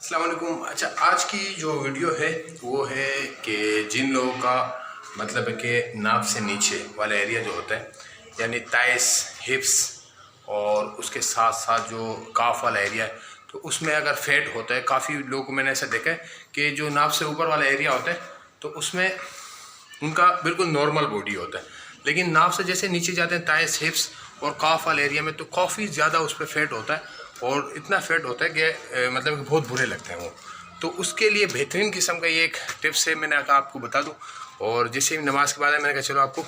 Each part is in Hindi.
अस्सलाम वालेकुम। अच्छा, आज की जो वीडियो है वो है कि जिन लोगों का मतलब है कि नाभ से नीचे वाला एरिया जो होता है, यानी थाइस, हिप्स और उसके साथ साथ जो काफ वाला एरिया है, तो उसमें अगर फैट होता है, काफ़ी लोगों को मैंने ऐसा देखा है कि जो नाभ से ऊपर वाला एरिया होता है तो उसमें उनका बिल्कुल नॉर्मल बॉडी होता है, लेकिन नाभ से जैसे नीचे जाते हैं थाइस, हिप्स और काफ वाले एरिया में, तो काफ़ी ज़्यादा उस पर फैट होता है और इतना फैट होता है कि मतलब कि बहुत बुरे लगते हैं वो। तो उसके लिए बेहतरीन किस्म का ये एक टिप्स है, मैंने कहा आपको बता दूं। और जैसे ही नमाज के बाद मैंने कहा चलो आपको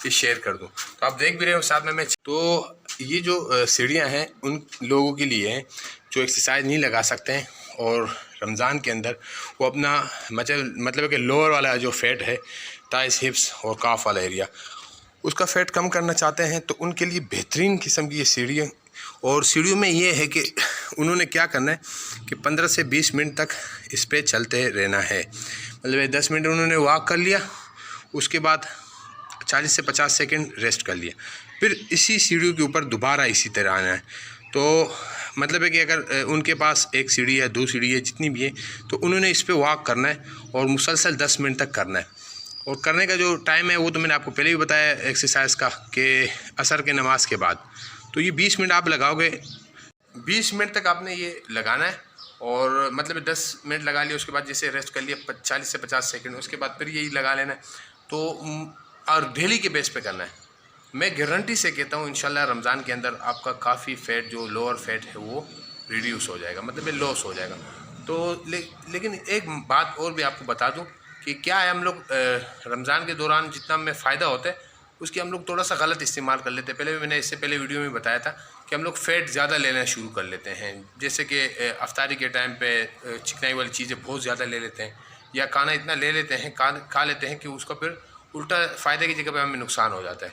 ये शेयर कर दूं। तो आप देख भी रहे हो साथ में मैं। तो ये जो सीढ़ियाँ हैं उन लोगों के लिए हैं जो एक्सरसाइज नहीं लगा सकते हैं और रमज़ान के अंदर वो अपना मतलब कि लोअर वाला जो फैट है, थाइस, हिप्स और काफ वाला एरिया, उसका फैट कम करना चाहते हैं, तो उनके लिए बेहतरीन किस्म की ये सीढ़ियाँ। और सीढ़ियों में ये है कि उन्होंने क्या करना है कि 15 से 20 मिनट तक इस पर चलते रहना है। मतलब 10 मिनट उन्होंने वॉक कर लिया, उसके बाद 40 से 50 सेकंड रेस्ट कर लिया, फिर इसी सीढ़ियों के ऊपर दोबारा इसी तरह आना है। तो मतलब है कि अगर उनके पास एक सीढ़ी है, 2 सीढ़ी है, जितनी भी है, तो उन्होंने इस पर वॉक करना है और मुसलसल 10 मिनट तक करना है। और करने का जो टाइम है वो तो मैंने आपको पहले भी बताया एक्सरसाइज का, कि असर के नमाज के बाद। तो ये 20 मिनट आप लगाओगे, 20 मिनट तक आपने ये लगाना है। और मतलब 10 मिनट लगा लिया, उसके बाद जैसे रेस्ट कर लिया 40 से 50 सेकंड, उसके बाद फिर यही लगा लेना है। तो और डेली के बेस पे करना है। मैं गारंटी से कहता हूँ इंशाल्लाह रमज़ान के अंदर आपका काफ़ी फ़ैट, जो लोअर फैट है, वो रिड्यूस हो जाएगा, मतलब ये लॉस हो जाएगा। तो लेकिन एक बात और भी आपको बता दूँ कि क्या है, हम लोग रमज़ान के दौरान जितना हमें फ़ायदा होता है उसकी हम लोग थोड़ा सा गलत इस्तेमाल कर लेते हैं। पहले भी मैंने इससे पहले वीडियो में बताया था कि हम लोग फ़ैट ज़्यादा लेना शुरू कर लेते हैं, जैसे कि अफ्तारी के टाइम पे चिकनाई वाली चीज़ें बहुत ज़्यादा ले लेते हैं, या खाना इतना ले लेते हैं, खा लेते हैं कि उसका फिर उल्टा फ़ायदे की जगह पे हमें नुकसान हो जाता है।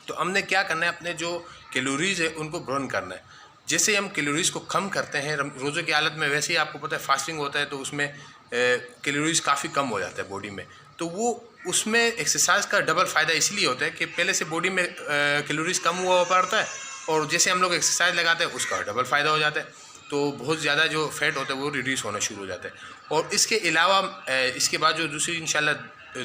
तो हमने क्या करना है, अपने जो कैलोरीज़ है उनको बर्न करना है। जैसे हम कैलोरीज़ को कम करते हैं रोज़े की हालत में, वैसे ही आपको पता है फास्टिंग होता है तो उसमें कैलोरीज़ काफ़ी कम हो जाता है बॉडी में। तो वो उसमें एक्सरसाइज का डबल फ़ायदा इसलिए होता है कि पहले से बॉडी में कैलोरीज़ कम हुआ पड़ता है, और जैसे हम लोग एक्सरसाइज लगाते हैं उसका डबल फ़ायदा हो जाता है। तो बहुत ज़्यादा जो फैट होता है वो रिड्यूस होना शुरू हो जाता है। और इसके अलावा इसके बाद जो दूसरी इंशाल्लाह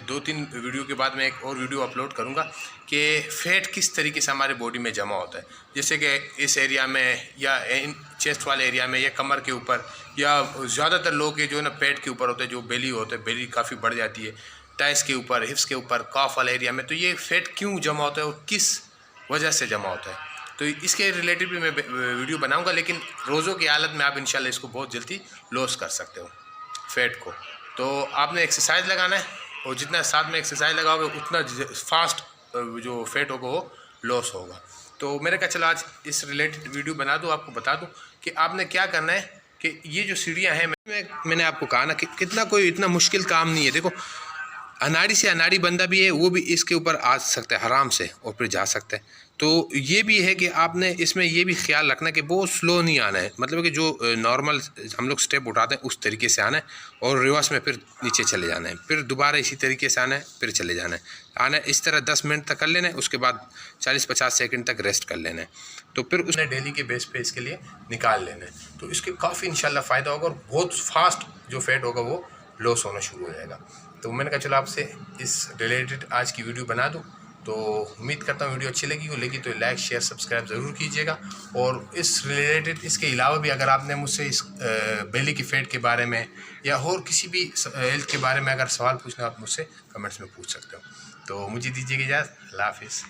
2-3 वीडियो के बाद मैं एक और वीडियो अपलोड करूँगा कि फ़ैट किस तरीके से हमारे बॉडी में जमा होता है। जैसे कि इस एरिया में, या इन चेस्ट वाले एरिया में, या कमर के ऊपर, या ज़्यादातर लोग के जो है ना पेट के ऊपर होते हैं, जो बेली होता है, बेली काफ़ी बढ़ जाती है, टाइस के ऊपर, हिप्स के ऊपर, काफ वाले एरिया में। तो ये फ़ैट क्यों जमा होता है और किस वजह से जमा होता है, तो इसके रिलेटेड भी मैं वीडियो बनाऊँगा। लेकिन रोज़ों की हालत में आप इंशाल्लाह इसको बहुत जल्दी लॉस कर सकते हो फ़ैट को। तो आपने एक्सरसाइज लगाना है, और जितना साथ में एक्सरसाइज लगाओगे उतना फास्ट जो फैट होगा वो लॉस होगा। तो मेरे कहा चलो आज इस रिलेटेड वीडियो बना दूँ, आपको बता दूँ कि आपने क्या करना है। कि ये जो सीढ़ियाँ हैं, मैंने आपको कहा ना कि कितना कोई इतना मुश्किल काम नहीं है। देखो, अनाड़ी से अनाड़ी बंदा भी है, वो भी इसके ऊपर आ सकता है आराम से और फिर जा सकता है। तो ये भी है कि आपने इसमें ये भी ख्याल रखना है कि बहुत स्लो नहीं आना है, मतलब कि जो नॉर्मल हम लोग स्टेप उठाते हैं उस तरीके से आना है, और रिवर्स में फिर नीचे चले जाना है, फिर दोबारा इसी तरीके से आना है, फिर चले जाना है, इस तरह 10 मिनट तक कर लेना है, उसके बाद 40-50 सेकंड तक रेस्ट कर लेना है। तो फिर उसने डेली के बेस पे इसके लिए निकाल लेना है। तो इसके काफ़ी इंशाल्लाह फ़ायदा होगा, और बहुत फास्ट जो फैट होगा वो लॉस होना शुरू हो जाएगा। तो मैंने कहा चलो आपसे इस रिलेटेड आज की वीडियो बना दूं। तो उम्मीद करता हूँ वीडियो अच्छी लगी तो लाइक, शेयर, सब्सक्राइब ज़रूर कीजिएगा। और इस रिलेटेड, इसके अलावा भी अगर आपने मुझसे इस बेली की फैट के बारे में या और किसी भी हेल्थ के बारे में अगर सवाल पूछना, आप मुझसे कमेंट्स में पूछ सकते हो। तो मुझे दीजिएगा इजाज़त। अल्लाह हाफिज़।